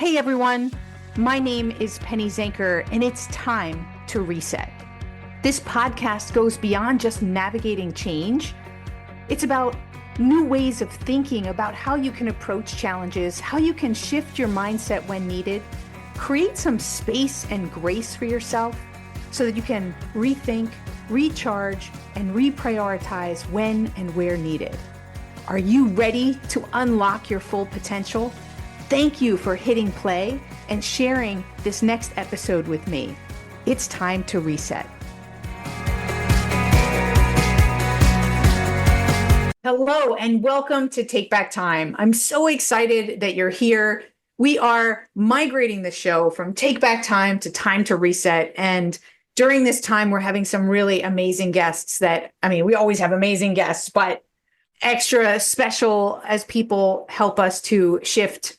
Hey everyone, my name is Penny Zanker, and it's time to reset. This podcast goes beyond just navigating change. It's about new ways of thinking about how you can approach challenges, how you can shift your mindset when needed, create some space and grace for yourself so that you can rethink, recharge, and reprioritize when and where needed. Are you ready to unlock your full potential? Thank you for hitting play and sharing this next episode with me. It's time to reset. Hello and welcome to Take Back Time. I'm so excited that you're here. We are migrating the show from Take Back Time to Time to Reset. And during this time, we're having some really amazing guests we always have amazing guests, but extra special as people help us to shift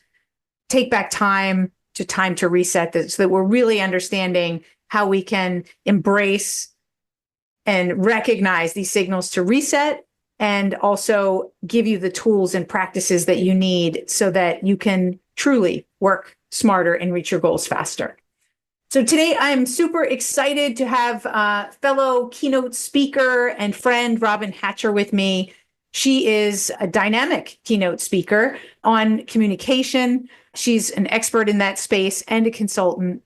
Take Back Time to Time to Reset, so that we're really understanding how we can embrace and recognize these signals to reset and also give you the tools and practices that you need so that you can truly work smarter and reach your goals faster. So today I'm super excited to have fellow keynote speaker and friend Robyn Hatcher with me. She is a dynamic keynote speaker on communication. She's an expert in that space and a consultant.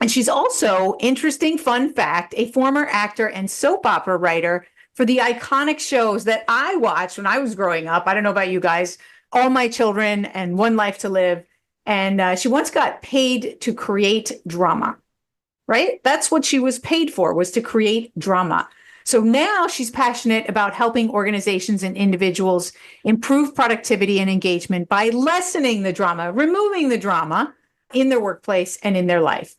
And she's also, interesting fun fact, a former actor and soap opera writer for the iconic shows that I watched when I was growing up. I don't know about you guys, All My Children and One Life to Live. And she once got paid to create drama, right? That's what she was paid for, was to create drama. So now she's passionate about helping organizations and individuals improve productivity and engagement by lessening the drama, removing the drama in their workplace and in their life.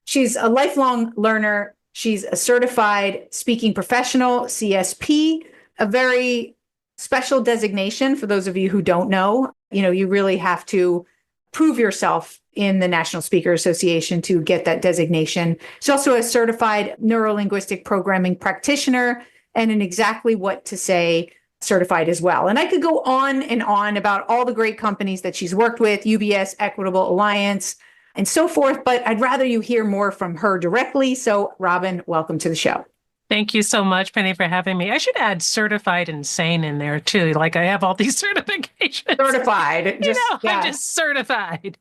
She's a lifelong learner. She's a certified speaking professional, CSP, a very special designation for those of you who don't know. You really have to prove yourself in the National Speaker Association to get that designation. She's also a certified neuro-linguistic programming practitioner and an Exactly What to Say certified as well. And I could go on and on about all the great companies that she's worked with, UBS, Equitable Alliance, and so forth, but I'd rather you hear more from her directly. So Robyn, welcome to the show. Thank you so much, Penny, for having me. I should add certified and sane in there too. Like I have all these certifications. Certified. I'm just certified.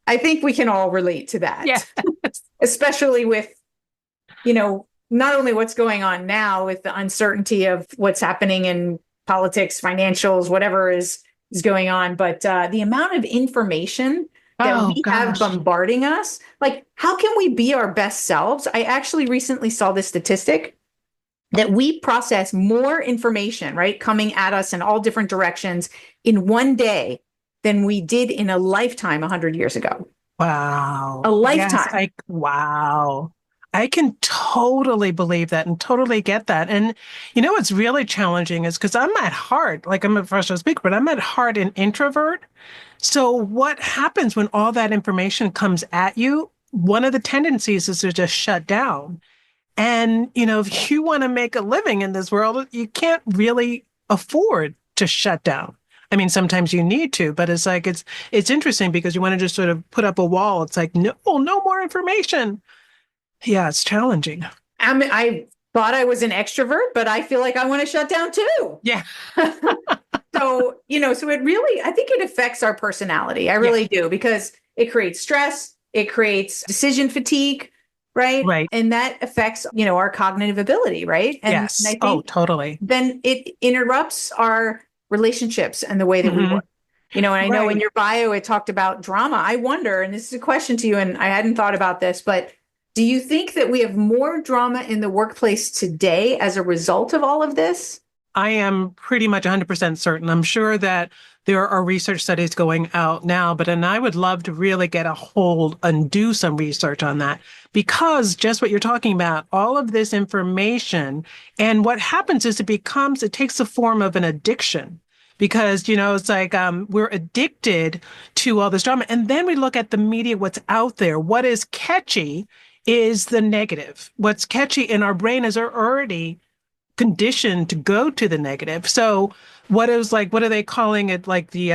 I think we can all relate to that. Yeah. Especially with, not only what's going on now with the uncertainty of what's happening in politics, financials, whatever is going on, but the amount of information that have bombarding us. Like, how can we be our best selves? I actually recently saw this statistic that we process more information, right, coming at us in all different directions in one day than we did in a lifetime 100 years ago. Wow. A lifetime. Yes, wow. I can totally believe that and totally get that. And what's really challenging is because I'm at heart, like I'm a professional speaker, but I'm at heart an introvert. So what happens when all that information comes at you? One of the tendencies is to just shut down. And, if you want to make a living in this world, you can't really afford to shut down. I mean, sometimes you need to, but it's like, it's interesting because you want to just sort of put up a wall. It's like, no more information. Yeah, it's challenging. I thought I was an extrovert, but I feel like I want to shut down too. Yeah. So it really, I think it affects our personality. I really do, because it creates stress, it creates decision fatigue, right? Right. And that affects, our cognitive ability, right? And, yes. and I think totally. Then it interrupts our relationships and the way that we work. And I know in your bio, it talked about drama. I wonder, and this is a question to you, and I hadn't thought about this, but do you think that we have more drama in the workplace today as a result of all of this? I am pretty much 100% certain. I'm sure that there are research studies going out now, and I would love to really get a hold and do some research on that, because just what you're talking about, all of this information, and what happens is it takes the form of an addiction. Because, it's like we're addicted to all this drama. And then we look at the media, what's out there. What is catchy is the negative. What's catchy in our brain is already conditioned to go to the negative. So what are they calling it? Like the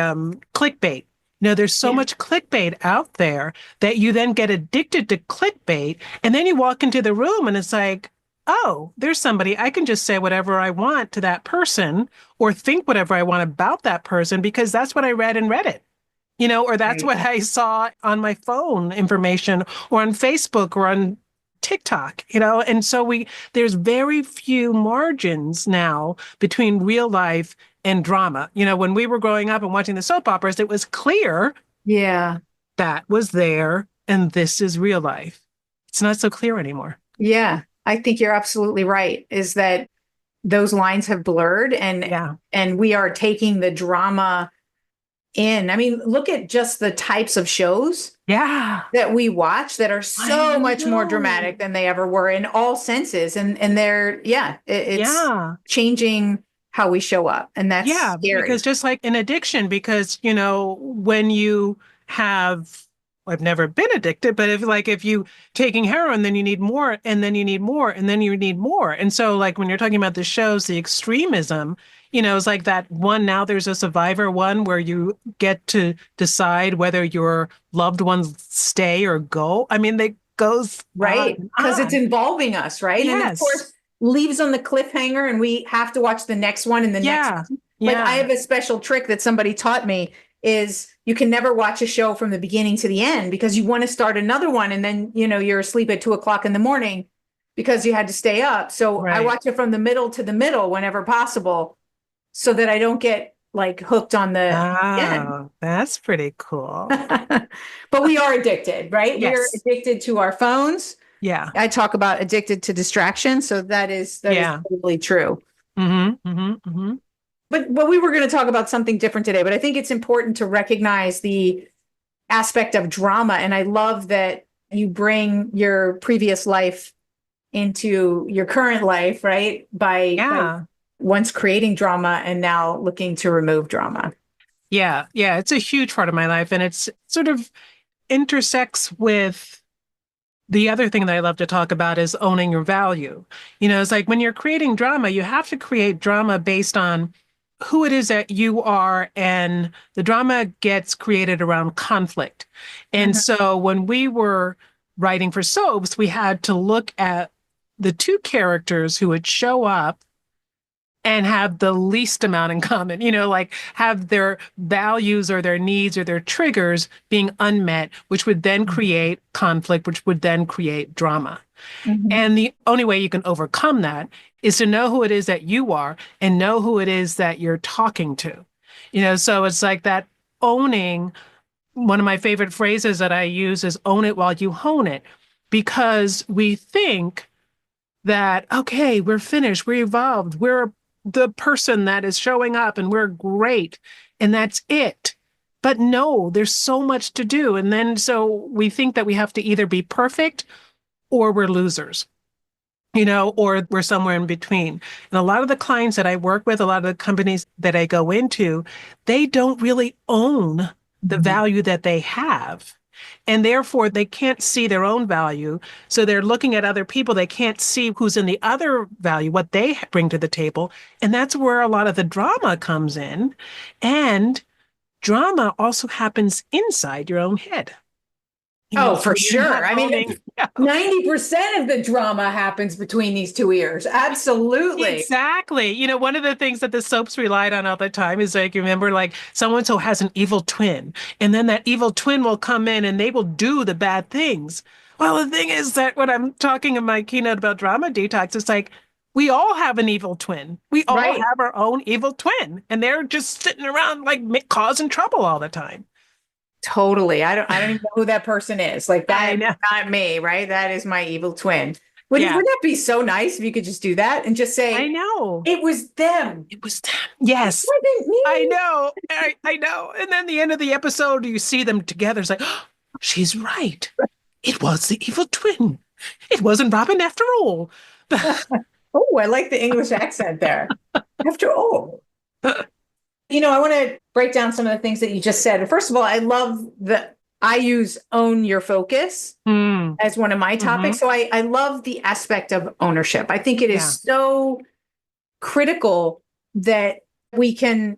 clickbait. There's so much clickbait out there that you then get addicted to clickbait. And then you walk into the room and it's like, oh, there's somebody. I can just say whatever I want to that person or think whatever I want about that person because that's what I read in Reddit, or that's Right. what I saw on my phone information or on Facebook or on TikTok, and so there's very few margins now between real life and drama. When we were growing up and watching the soap operas, it was clear Yeah. that was there and this is real life. It's not so clear anymore. Yeah. I think you're absolutely right, is that those lines have blurred Yeah. and we are taking the drama in. I mean, look at just the types of shows Yeah. that we watch that are I so much more know. dramatic than they ever were in all senses. And they're, it's Yeah. changing how we show up. And that's Yeah, scary. because just like in addiction, because when you have, I've never been addicted, but if you taking heroin, then you need more, and then you need more, and then you need more. And so like when you're talking about the shows, the extremism, it's like that one, now there's a Survivor one where you get to decide whether your loved ones stay or go. I mean, they goes on Right. and Because it's on. involving us, right? And of Yes. course, leaves on the cliffhanger and we have to watch the next one and the next Yeah. one. Like I Yeah. have a special trick that somebody taught me is you can never watch a show from the beginning to the end because you want to start another one and then, you're asleep at 2 o'clock in the morning because you had to stay up. So I Right. watch it from the middle to the middle whenever possible so that I don't get like hooked on the end. Oh, that's pretty cool. But we are addicted, right? We are Yes. addicted to our phones. Yeah. I talk about addicted to distraction, so that is Yeah. totally true. Mm-hmm. Mm-hmm. Mm-hmm. But we were going to talk about something different today, but I think it's important to recognize the aspect of drama. And I love that you bring your previous life into your current life, right? By Yeah. once creating drama and now looking to remove drama. Yeah. Yeah. It's a huge part of my life. And it's sort of intersects with the other thing that I love to talk about is owning your value. It's like when you're creating drama, you have to create drama based on who it is that you are, and the drama gets created around conflict. And Mhm. so when we were writing for soaps, we had to look at the two characters who would show up and have the least amount in common, like have their values or their needs or their triggers being unmet, which would then create conflict, which would then create drama. Mhm. And the only way you can overcome that is to know who it is that you are and know who it is that you're talking to. So it's like that owning. One of my favorite phrases that I use is own it while you hone it, because we think that, okay, we're finished, we're evolved, we're the person that is showing up and we're great and that's it. But no, there's so much to do. And then so we think that we have to either be perfect or we're losers, or we're somewhere in between. And a lot of the clients that I work with, a lot of the companies that I go into, they don't really own the value that they have. And therefore, they can't see their own value. So they're looking at other people. They can't see who's in the other value, what they bring to the table. And that's where a lot of the drama comes in. And drama also happens inside your own head. Oh, So for you're sure. not I mean, owning. 90% of the drama happens between these two ears. Absolutely. Exactly. One of the things that the soaps relied on all the time is like, remember, like so and so has an evil twin, and then that evil twin will come in and they will do the bad things. Well, the thing is that when I'm talking in my keynote about drama detox, it's like we all have an evil twin. We all Right. have our own evil twin, and they're just sitting around like causing trouble all the time. Totally. I don't even know who that person is. Like I that, know. not me, right? That is my evil twin. Yeah, Wouldn't that be so nice if you could just do that and just I say, know. it was them. It was, It yes, wasn't I me. know. I know. And then the end of the episode, you see them together. It's like, oh, she's right. It was the evil twin. It wasn't Robyn after all. Oh, I like the English accent there. After all, I want to break down some of the things that you just said. First of all, I love that I use own your focus Mm, as one of my hmm. topics. So I love the aspect of ownership. I think it Yeah. is so critical that we can,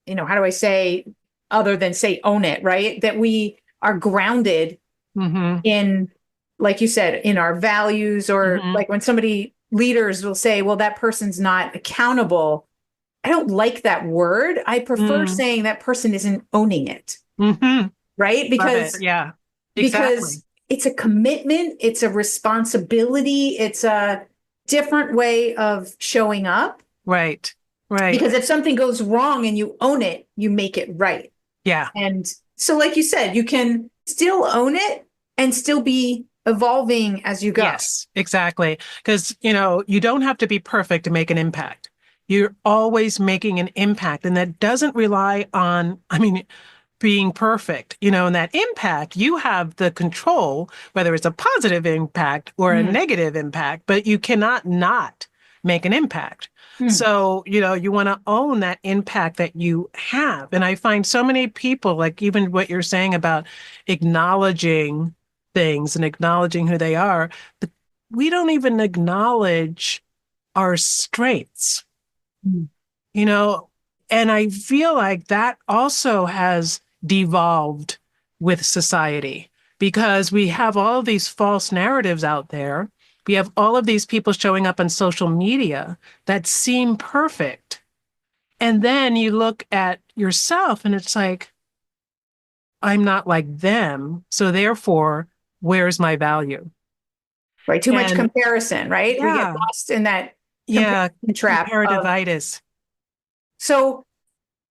how do I say, other than say own it, right? That we are grounded Mm-hmm. in, like you said, in our values, or Mm-hmm. like when somebody leaders will say, well, that person's not accountable. I don't like that word. I prefer Mm-hmm. saying that person isn't owning it, Mm-hmm. right? Love it. Yeah, exactly. Because it's a commitment, it's a responsibility, it's a different way of showing up. Right. Right. Because if something goes wrong and you own it, you make it right. Yeah. And so, like you said, you can still own it and still be evolving as you go. Yes, exactly. Because, you don't have to be perfect to make an impact. You're always making an impact. And that doesn't rely on, being perfect, and that impact, you have the control, whether it's a positive impact or a Mm, negative impact, but you cannot not make an impact. mm. So, you want to own that impact that you have. And I find so many people, like even what you're saying about acknowledging things and acknowledging who they are, but we don't even acknowledge our strengths, Mm. you know, and I feel like that also has devolved with society because we have all these false narratives out there. We have all of these people showing up on social media that seem perfect. And then you look at yourself and it's like, I'm not like them. So therefore, where's my value? Right. Too much And comparison, right? We get yeah, lost in that yeah, comparison trap of, comparativitis. so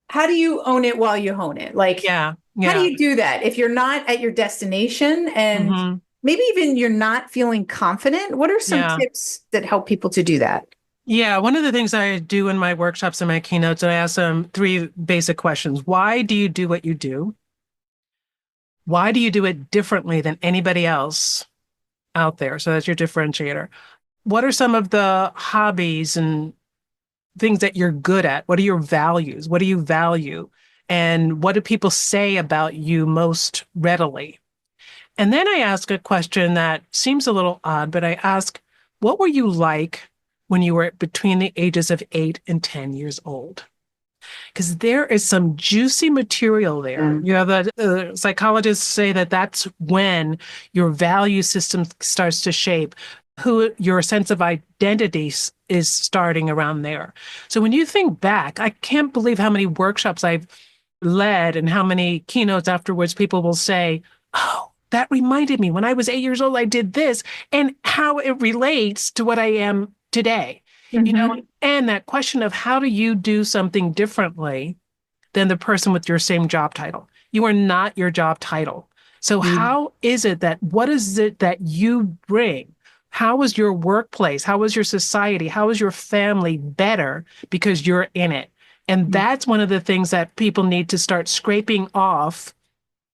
how do you own it while you hone it? Like, Yeah, how do yeah. you do that if you're not at your destination and Hmm. maybe even you're not feeling confident? What are some Yeah. tips that help people to do that? Yeah, one of the things I do in my workshops and my keynotes, I ask them three basic questions. Why do you do what you do? Why do you do it differently than anybody else out there? So that's your differentiator. What are some of the hobbies and things that you're good at? What are your values? What do you value? And what do people say about you most readily? And then I ask a question that seems a little odd, but I ask, what were you like when you were between the ages of 8 and 10 years old? Because there is some juicy material there. Mm. The psychologists say that that's when your value system starts to shape who your sense of identity is starting around there. So when you think back, I can't believe how many workshops I've led and how many keynotes afterwards people will say, oh, that reminded me when I was 8 years old, I did this and how it relates to what I am today. Mm-hmm. And that question of how do you do something differently than the person with your same job title? You are not your job title. So how is it that what is it that you bring? How is your workplace? How is your society? How is your family better because you're in it? And that's one of the things that people need to start scraping off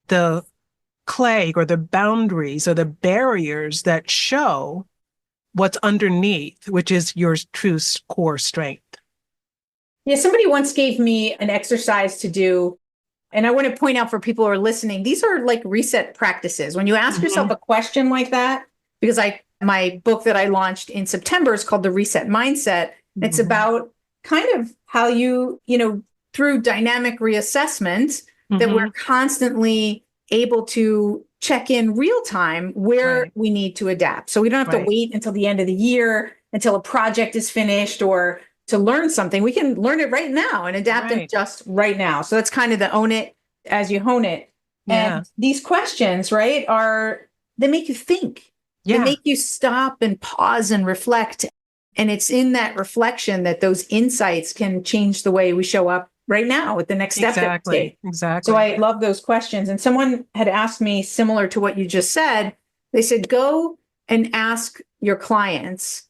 the clay or the boundaries or the barriers that show what's underneath, which is your true core strength. Yeah, somebody once gave me an exercise to do. And I want to point out for people who are listening, these are like reset practices. When you ask yourself Mm-hmm. a question like that, because my book that I launched in September is called The Reset Mindset. It's Mm-hmm. about kind of how through dynamic reassessment, that we're Mm-hmm. constantly able to check in real time where Right. we need to adapt. So we don't have to Right. wait until the end of the year, until a project is finished, or to learn something. We can learn it right now and adapt it Right. just right now. So that's kind of the own it as you hone it. Yeah. And these questions, right, they make you think. They Yeah. make you stop and pause and reflect. And it's in that reflection that those insights can change the way we show up right now with the next step that we Exactly. take. So Exactly. I love those questions. And someone had asked me, similar to what you just said, they said, go and ask your clients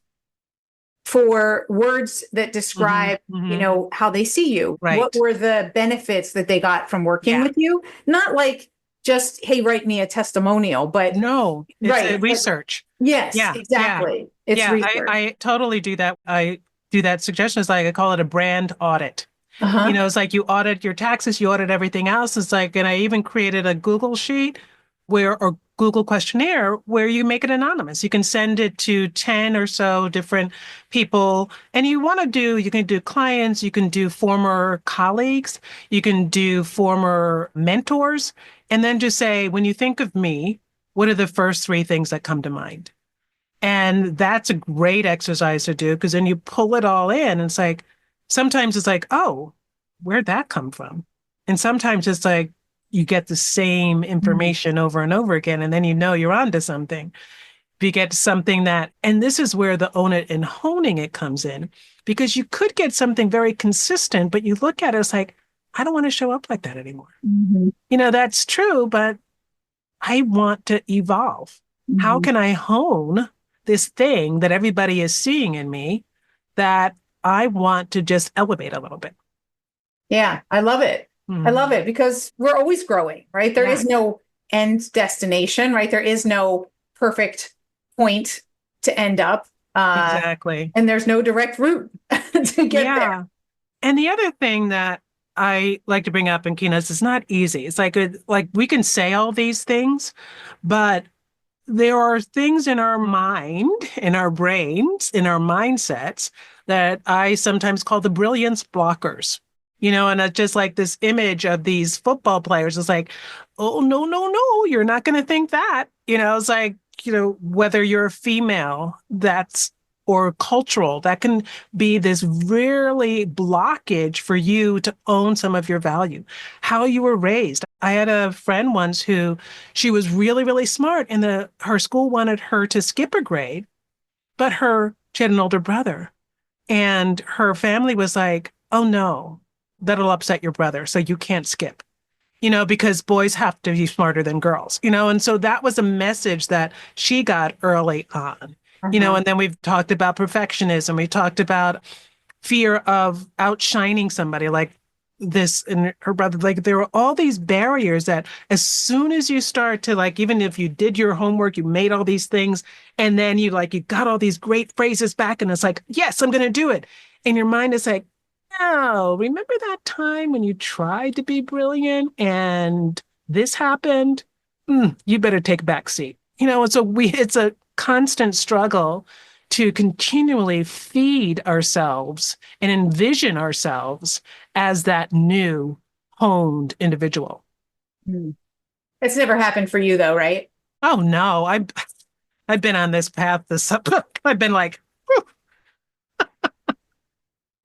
for words that Mm-hmm. describe, Mm-hmm. how they see you. What Right. were the benefits that they got from working Yeah. with you? Not like just, hey, write me a testimonial, but No, it's a right. But research. yes, Yeah. Yeah. exactly. It's Yeah. research. I totally do that. I do that suggestion. It's like I call it a brand audit. Uh-huh. It's like you audit your taxes, you audit everything else. It's like, and I even created a Google sheet where, or Google questionnaire where you make it anonymous. You can send it to 10 or so different people. And you can do clients, you can do former colleagues, you can do former mentors, and then just say, when you think of me, what are the first three things that come to mind? And that's a great exercise to do because then you pull it all in. And it's like, sometimes it's like, oh, where'd that come from? And sometimes it's like you get the same Mm. information over and over again. And then you know you're onto something. If you get something that, and this is where the own it and honing it comes in, because you could get something very consistent, but you look at it, it's like, I don't want to show up like that anymore. Mhm. That's true, but I want to evolve. How Mhm. can I hone this thing that everybody is seeing in me that I want to just elevate a little bit? Yeah, I love it. I love Mhm. it because we're always growing, right? There Yeah, is no end destination, right? There is no perfect point to end up. exactly. And there's no direct route to get there. Yeah. And the other thing that I like to bring up in keynotes is not easy. It's like we can say all these things, but there are things in our mind, in our brains, in our mindsets that I sometimes call the brilliance blockers. And it's just like this image of these football players is like, oh, no, no, no, you're not going to think that. It's like, whether you're a female, that's or cultural, that can be this really blockage for you to own some of your value, how you were raised. I had a friend once who she was really, really smart, and her school wanted her to skip a grade, but she had an older brother, and her family was like, "Oh no, that'll upset your brother, so you can't skip." Because boys have to be smarter than girls, and so that was a message that she got early on. Uh-huh. And then we've talked about perfectionism. We talked about fear of outshining somebody like this and her brother. Like there were all these barriers that as soon as you start to like, even if you did your homework, you made all these things, and then you got all these great phrases back, and it's like, yes, I'm going to do it. And your mind is like, no, remember that time when you tried to be brilliant and this happened? You better take a back seat. It's a constant struggle to continually feed ourselves and envision ourselves as that new honed individual. Mm. It's never happened for you though, right? Oh no, I've been on this path I've been like,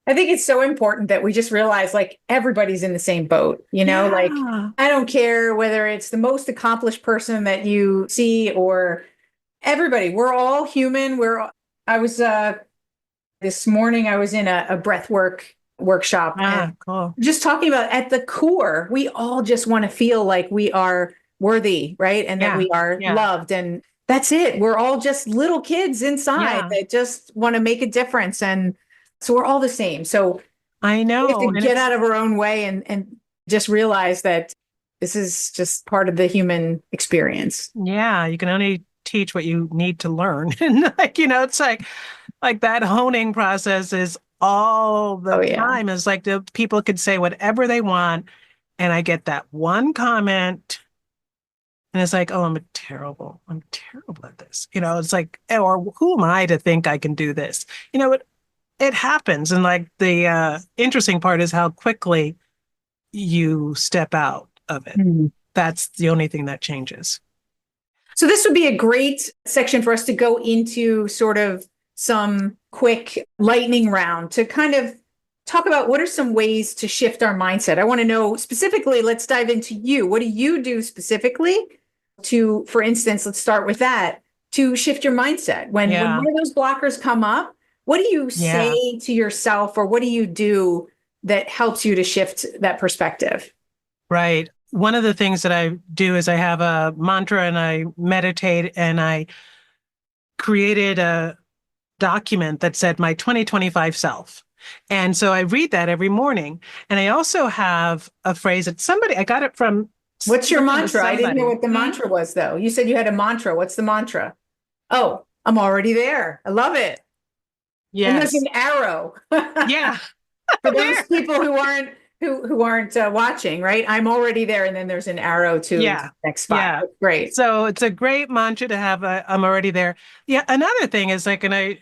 I think it's so important that we just realize like everybody's in the same boat, like yeah, I don't care whether it's the most accomplished person that you see or everybody, we're all human. I was, this morning, I was in a breath work workshop and cool. just talking about at the core, we all just want to feel like we are worthy, right? And that Yeah, we are yeah, loved. And that's it. We're all just little kids inside yeah, that just want to make a difference. And so we're all the same. So I we have know. to And get it's, out of our own way and just realize that this is just part of the human experience. yeah, you can only teach what you need to learn. And it's like that honing process is all the Oh, yeah. time. It's like the people could say whatever they want. And I get that one comment. And it's like, oh, I'm terrible at this. It's like, or who am I to think I can do this? It happens. And like the interesting part is how quickly you step out of it. Mhm. That's the only thing that changes. So this would be a great section for us to go into sort of some quick lightning round to kind of talk about what are some ways to shift our mindset. I want to know specifically, let's dive into you. What do you do specifically to, for instance, let's start with that, to shift your mindset? When Yeah. one of those blockers come up, what do you Yeah. say to yourself or what do you do that helps you to shift that perspective? Right. One of the things that I do is I have a mantra and I meditate, and I created a document that said my 2025 self. And so I read that every morning. And I also have a phrase that I got it from What's your listening to mantra? I didn't hear somebody. what the mantra was, though. You said you had a mantra. What's the mantra? Oh, I'm already there. I love it. And there's Yes. an arrow. Yeah. For those There. people who aren't who aren't watching, right? I'm already there, and then there's an arrow to Yeah. the next spot. Yeah. That's great. So it's a great mantra to have. I'm already there. Yeah. Another thing is like, and I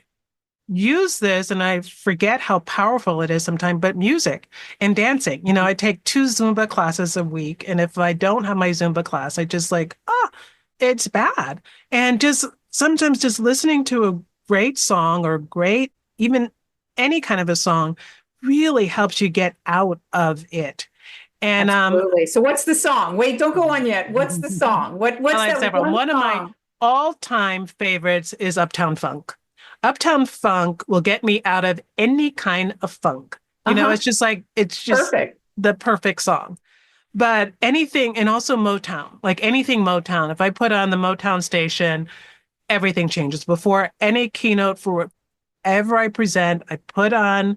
use this and I forget how powerful it is sometimes, but music and dancing. I take 2 Zumba classes a week. And if I don't have my Zumba class, I just like, it's bad. And just sometimes just listening to a great song or great, even any kind of a song really helps you get out of it. And Absolutely. So what's the song? Wait, don't go on yet. What's the song? I What's like that several. one One of my song? all-time favorites is Uptown Funk. Uptown Funk will get me out of any kind of funk. Uh-huh. It's just Perfect. the perfect song. But anything, and also Motown, like anything Motown, if I put on the Motown station, everything changes. Before any keynote for whatever I present, I put on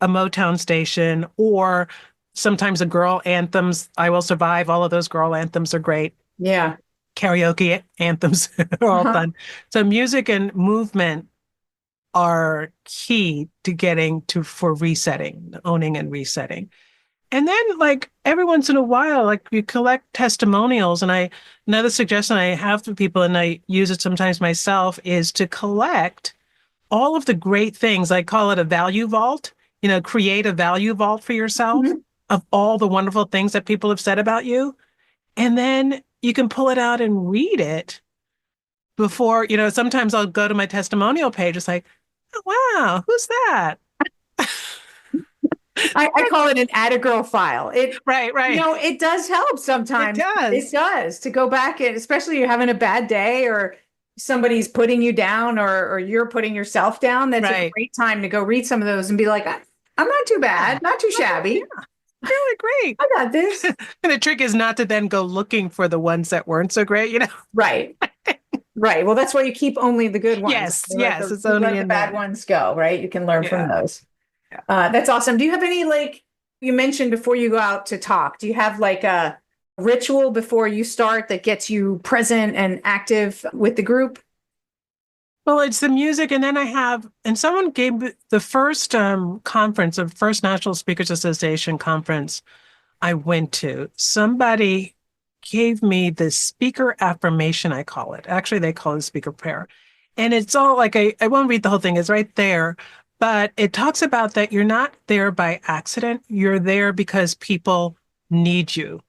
a Motown station or sometimes a girl anthems. I Will Survive. All of those girl anthems are great. Yeah. Karaoke anthems are all Uh-huh. fun. So music and movement are key to getting to for resetting, owning and resetting. And then like every once in a while, like you collect testimonials. And another suggestion I have for people, and I use it sometimes myself, is to collect all of the great things. I call it a value vault, create a value vault for yourself Mhm. of all the wonderful things that people have said about you. And then you can pull it out and read it before, sometimes I'll go to my testimonial page. It's like, oh, wow, who's that? I call it an add a girl file. Right, right. It does help It sometimes. It does. does to go back and especially you're having a bad day or somebody's putting you down or you're putting yourself down. That's a Right. great time to go read some of those and be like, I'm not too Yeah. bad, not too Yeah, shabby. really great. I got this. And the trick is not to then go looking for the ones that weren't so great. Right. Right. Well, that's why you keep only the good ones. Yes, yes, it's You only let the in bad there. ones go, right? You can learn from Yeah. those. Yeah. That's awesome. Do you have any, like you mentioned before you go out to talk, do you have like a ritual before you start that gets you present and active with the group? Well, it's the music, and then and someone gave the first conference, the first National Speakers Association conference I went to. Somebody gave me the speaker affirmation, I call it. Actually, they call it speaker prayer. And it's all like, I won't read the whole thing, it's right there. But it talks about that you're not there by accident. You're there because people need you.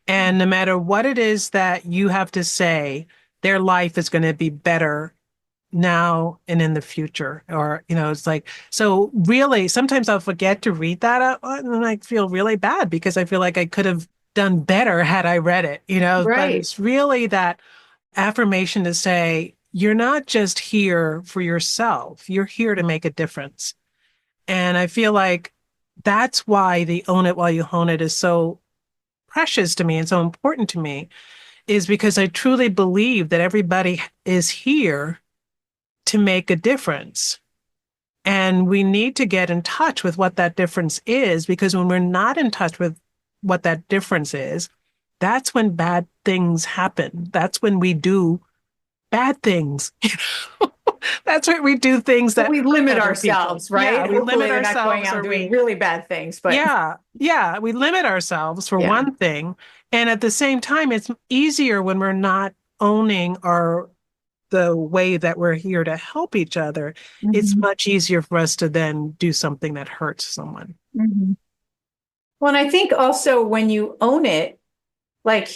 And no matter what it is that you have to say, their life is going to be better now and in the future. Or, it's like, so really, sometimes I'll forget to read that out and I feel really bad because I feel like I could have done better had I read it, but Right. it's really that affirmation to say, you're not just here for yourself, you're here to make a difference. And I feel like that's why the own it while you hone it is so precious to me and so important to me, is because I truly believe that everybody is here to make a difference. And we need to get in touch with what that difference is, because when we're not in touch with what that difference is, that's when bad things happen. That's when we do bad things. That's when we do things But that we hurt limit other people. ourselves, Yeah, right? we limit Hopefully we're not going ourselves out or and doing we, really bad things, but yeah, we limit ourselves for yeah. one thing. And at the same time, it's easier when we're not owning the way that we're here to help each other. It's Mhm. much easier for us to then do something that hurts someone. Mhm. Well, and I think also when you own it, like,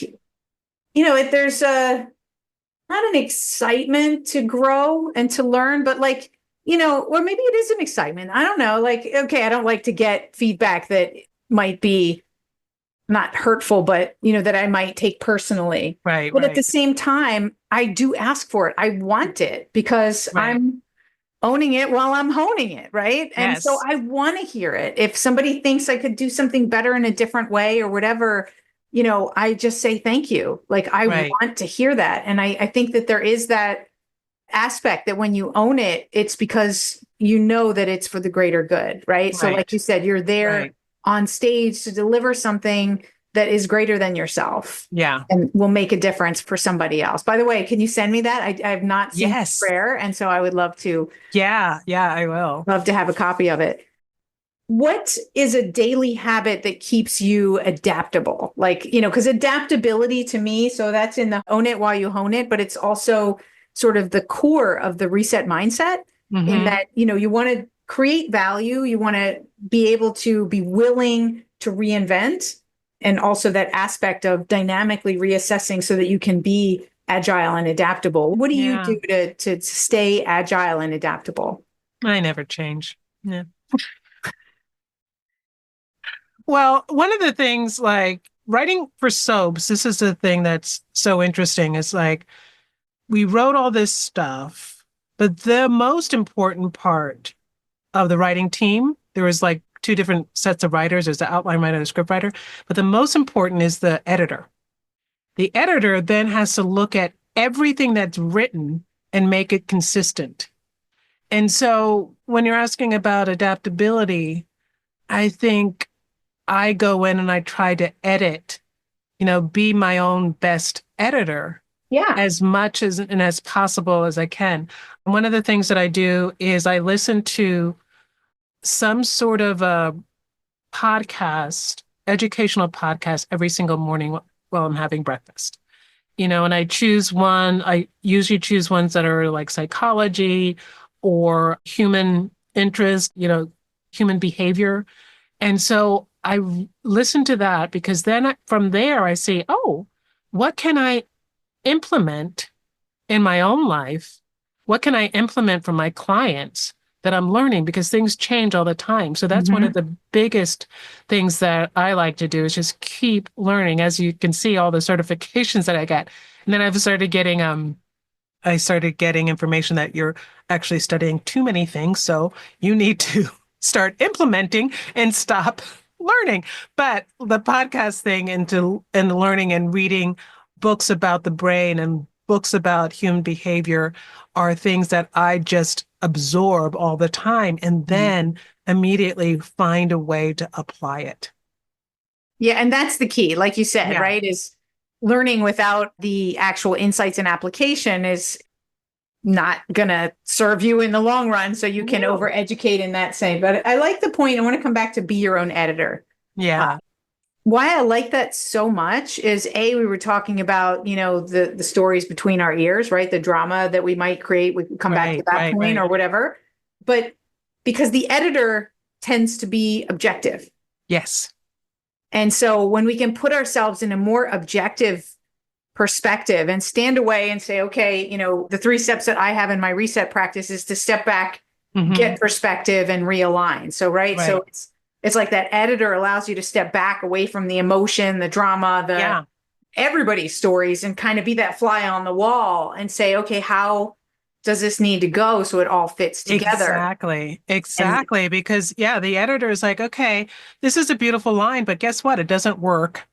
there's not an excitement to grow and to learn, but like, or maybe it is an excitement. I don't know. Like, okay, I don't like to get feedback that might be not hurtful, but that I might take personally. Right, But at the right, same time, I do ask for it. I want it because right. I'm owning it while I'm honing it, right? And so Yes, I want to hear it. If somebody thinks I could do something better in a different way or whatever, I just say thank you. Like I right, want to hear that. And I think that there is that aspect that when you own it, it's because you know that it's for the greater good, right? So like right, you said, you're there right. on stage to deliver something that is greater than yourself Yeah. and will make a difference for somebody else. By the way, can you send me that? I have not seen Yes. prayer, and so I would Yeah, I will. love to have a copy of it. what is a daily habit that keeps you adaptable? Like, because adaptability to me, so that's in the own it while you hone it, but it's also sort of the core of the reset mindset in Hmm. that, you want to create value, you want to be able to be willing to reinvent, and also that aspect of dynamically reassessing so that you can be agile and adaptable. What do you Yeah, do to stay agile and adaptable? I never change. Yeah. Well, one of the things like writing for soaps, this is the thing that's so interesting. Is like we wrote all this stuff, but the most important part of the writing team, there was like two different sets of writers. There's the outline writer and the script writer, but the most important is the editor. The editor then has to look at everything that's written and make it consistent. And so when you're asking about adaptability, I think I go in and I try to edit, be my own best editor Yeah. as much as and as possible as I can. And one of the things that I do is I listen to some sort of a podcast, educational podcast every single morning while I'm having breakfast. And I choose one, I usually choose ones that are like psychology or human interest, human behavior. And so listen to that because then from there I see, oh, what can I implement in my own life? What can I implement for my clients that I'm learning? Because things change all the time. So that's one of Mhm. the biggest things that I like to do is just keep learning. As you can see, all the certifications that I get. And then I started getting information that you're actually studying too many things. So you need to start implementing and stop learning. But the podcast thing and learning and reading books about the brain and books about human behavior are things that I just absorb all the time and then immediately find a way to apply it. Yeah, and that's the key, like you said, Yeah. right? Is learning without the actual insights and application is not going to serve you in the long run. So you can No. overeducate in that same. But I like the point. I want to come back to be your own editor. Uh, Yeah. why I like that so much is we were talking about, the stories between our ears, right? The drama that we might create. We can come back to Right, that right, point right. or whatever. But because the editor tends to be objective. Yes. And so when we can put ourselves in a more objective perspective and stand away and say, okay, the three steps that I have in my reset practice is to step back, Hmm. get perspective and realign. So, right. So Right. it's like that editor allows you to step back away from the emotion, the drama, the Yeah. everybody's stories and kind of be that fly on the wall and say, okay, how does this need to go so it all fits together? Exactly. And Exactly. Because, yeah, the editor is like, okay, this is a beautiful line, but guess what? It doesn't work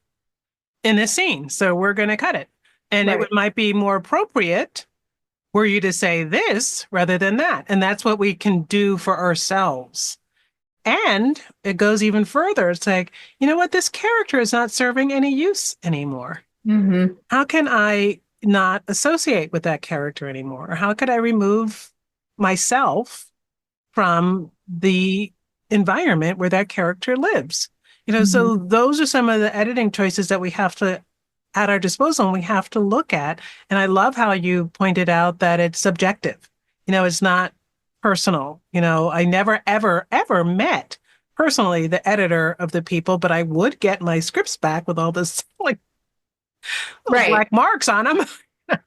in this scene. So we're going to cut it. And right. might be more appropriate for you to say this rather than that. And that's what we can do for ourselves. And it goes even further. It's like, you know what? This character is not serving any use anymore. Mm-hmm. How can I not associate with that character anymore? Or how could I remove myself from the environment where that character lives? Mm-hmm. So those are some of the editing choices that we have to at our disposal and we have to look at. And I love how you pointed out that it's subjective. It's not personal. I never, ever, ever met personally the editor of the people, but I would get my scripts back with all this like little Right. black marks on them. And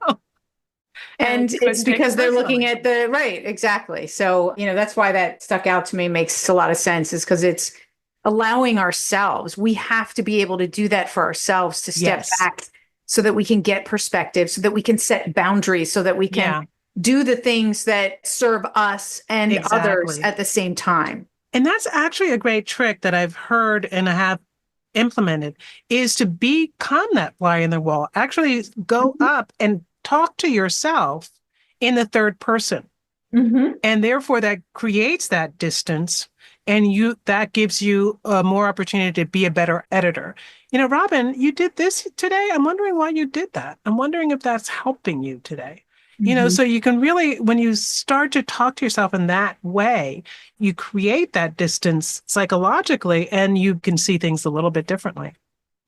I And it's couldn't take it because they're looking personally. at the right, exactly. So, that's why that stuck out to me, makes a lot of sense, is because it's allowing ourselves. We have to be able to do that for ourselves, to step Yes. back so that we can get perspective, so that we can set boundaries, so that we can Yeah, do the things that serve us and others exactly. at the same time. And that's actually a great trick that I've heard and I have implemented is to become that fly in the wall. Actually go Mhm. up and talk to yourself in the third person. Mhm. And therefore that creates that distance and that gives you a more opportunity to be a better editor. Robyn, you did this today. I'm wondering why you did that. I'm wondering if that's helping you today. Mhm. So you can really, when you start to talk to yourself in that way, you create that distance psychologically and you can see things a little bit differently.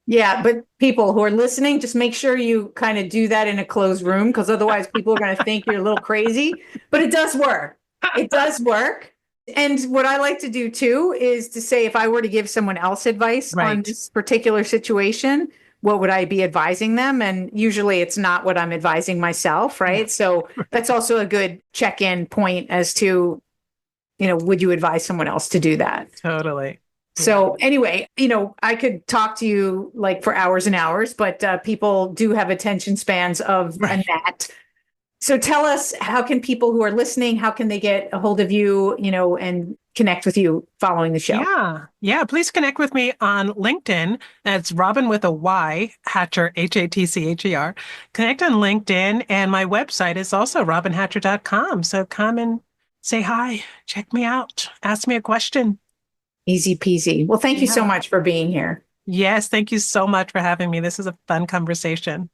Yeah, but people who are listening, just make sure you kind of do that in a closed room because otherwise people are going to think you're a little crazy. But it does work. It does work. And what I like to do too is to say if I were to give someone else advice on Right. this particular situation, what would I be advising them? And usually it's not what I'm advising myself, Yeah. right? So that's also a good check-in point as to, would you advise someone else to do that? Totally. Yeah. So anyway, I could talk to you like for hours and hours, but people do have attention spans of a Right. gnat. So tell us, how can people who are listening, how can they get a hold of you, and connect with you following the show? Yeah. Yeah. Please connect with me on LinkedIn. That's Robyn with a Y, Hatcher, Hatcher. Connect on LinkedIn. And my website is also robynhatcher.com. So come and say hi, check me out, ask me a question. Easy peasy. Well, thank you so Yeah. much for being here. Yes. Thank you so much for having me. This is a fun conversation.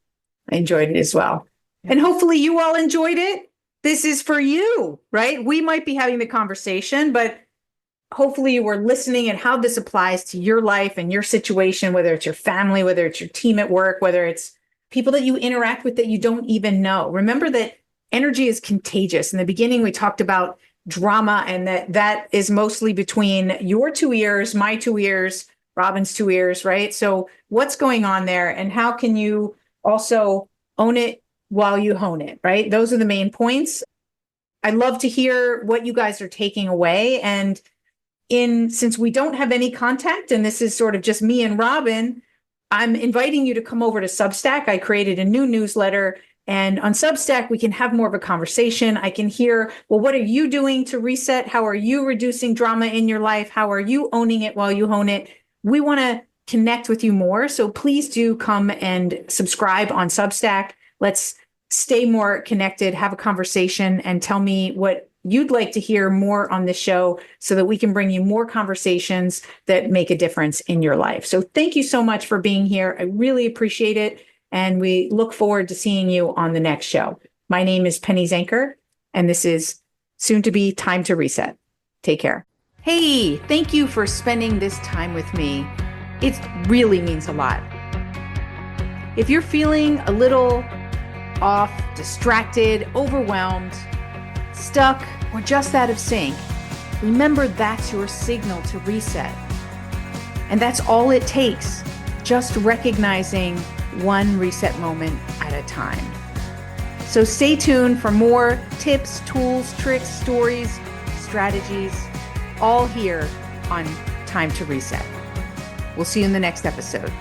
I enjoyed it as well. Yeah. And hopefully you all enjoyed it. This is for you, right? We might be having the conversation, but hopefully you were listening and how this applies to your life and your situation, whether it's your family, whether it's your team at work, whether it's people that you interact with that you don't even know. Remember that energy is contagious. In the beginning, we talked about drama and that is mostly between your two ears, my two ears, Robyn's two ears, right? So what's going on there and how can you also own it while you hone it, right? Those are the main points. I'd love to hear what you guys are taking away. And since we don't have any contact and this is sort of just me and Robyn, I'm inviting you to come over to Substack. I created a new newsletter, and on Substack we can have more of a conversation. I can hear, well, what are you doing to reset? How are you reducing drama in your life? How are you owning it while you hone it? We want to connect with you more, so please do come and subscribe on Substack. Let's stay more connected, have a conversation, and tell me what you'd like to hear more on the show so that we can bring you more conversations that make a difference in your life. So thank you so much for being here. I really appreciate it. And we look forward to seeing you on the next show. My name is Penny Zanker, and this is soon to be Time to Reset. Take care. Hey, thank you for spending this time with me. It really means a lot. If you're feeling a little off, distracted, overwhelmed, stuck, or just out of sync, remember that's your signal to reset. And that's all it takes, just recognizing one reset moment at a time. So stay tuned for more tips, tools, tricks, stories, strategies, all here on Time to Reset. We'll see you in the next episode.